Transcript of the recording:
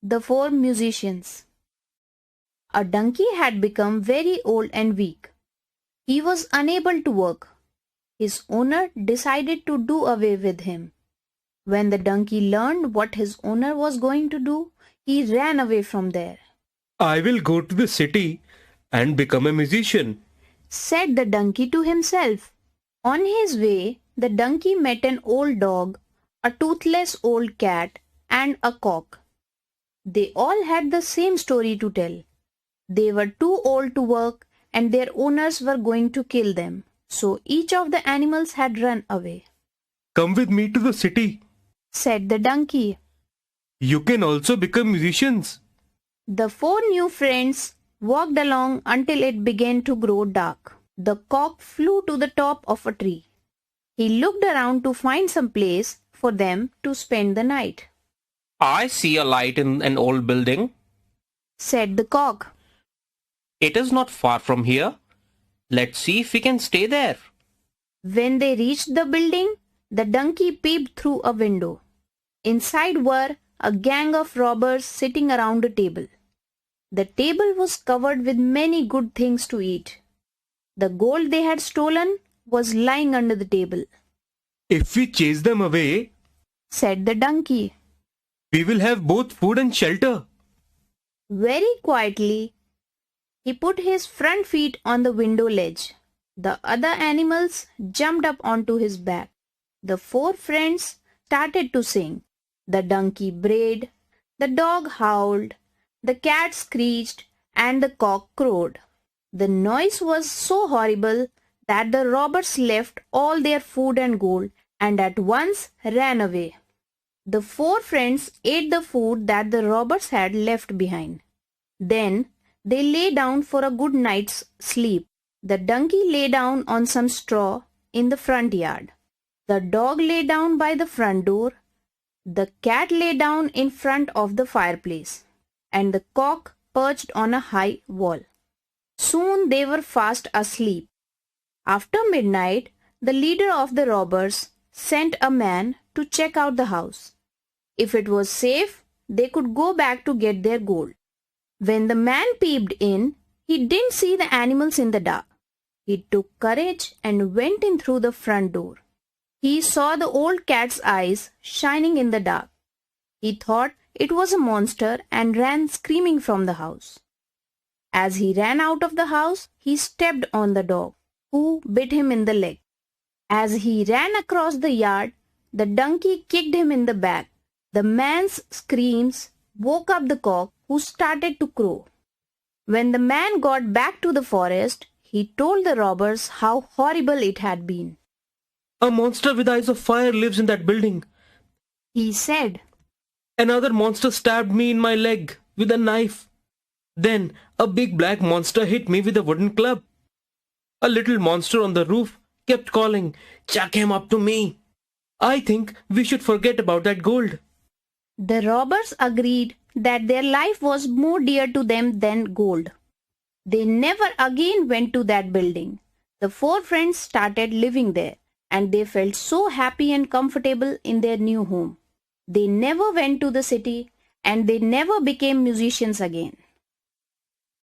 The Four Musicians. A donkey had become very old and weak. He was unable to work. His owner decided to do away with him. When the donkey learned what his owner was going to do, he ran away from there. I will go to the city and become a musician, Said the donkey to himself. On his way, the donkey met an old dog, a toothless old cat, and a cock. They all had the same story to tell. They were too old to work and their owners were going to kill them, so each of the animals had run away. Come with me to the city. Said the donkey. You can also become musicians. The four new friends walked along until it began to grow dark. The cock flew to the top of a tree. He looked around to find some place for them to spend the night. I see a light in an old building. Said the cock. It is not far from here. Let's see if we can stay there. When they reached the building, the donkey peeped through a window. Inside were a gang of robbers sitting around a table. The table was covered with many good things to eat. The gold they had stolen was lying under the table. If we chase them away, Said the donkey. we will have both food and shelter. Very quietly, he put his front feet on the window ledge. The other animals jumped up onto his back. The four friends started to sing. The donkey brayed, the dog howled, the cat screeched, and the cock crowed. The noise was so horrible that the robbers left all their food and gold and at once ran away. The four friends ate the food that the robbers had left behind. Then they lay down for a good night's sleep. The donkey lay down on some straw in the front yard. The dog lay down by the front door. The cat lay down in front of the fireplace, and the cock perched on a high wall. Soon they were fast asleep. After midnight, the leader of the robbers sent a man to check out the house. If it was safe, they could go back to get their gold. When the man peeped in, he didn't see the animals in the dark. He took courage and went in through the front door. He saw the old cat's eyes shining in the dark. He thought it was a monster and ran screaming from the house. As he ran out of the house, he stepped on the dog, who bit him in the leg. As he ran across the yard, the donkey kicked him in the back. The man's screams woke up the cock, who started to crow. When the man got back to the forest, he told the robbers how horrible it had been. A monster with eyes of fire lives in that building. He said. Another monster stabbed me in my leg with a knife. Then a big black monster hit me with a wooden club. A little monster on the roof kept calling, "Chuck him up to me." I think we should forget about that gold. The robbers agreed that their life was more dear to them than gold. They never again went to that building. The four friends started living there, and they felt so happy and comfortable in their new home. They never went to the city, and they never became musicians again.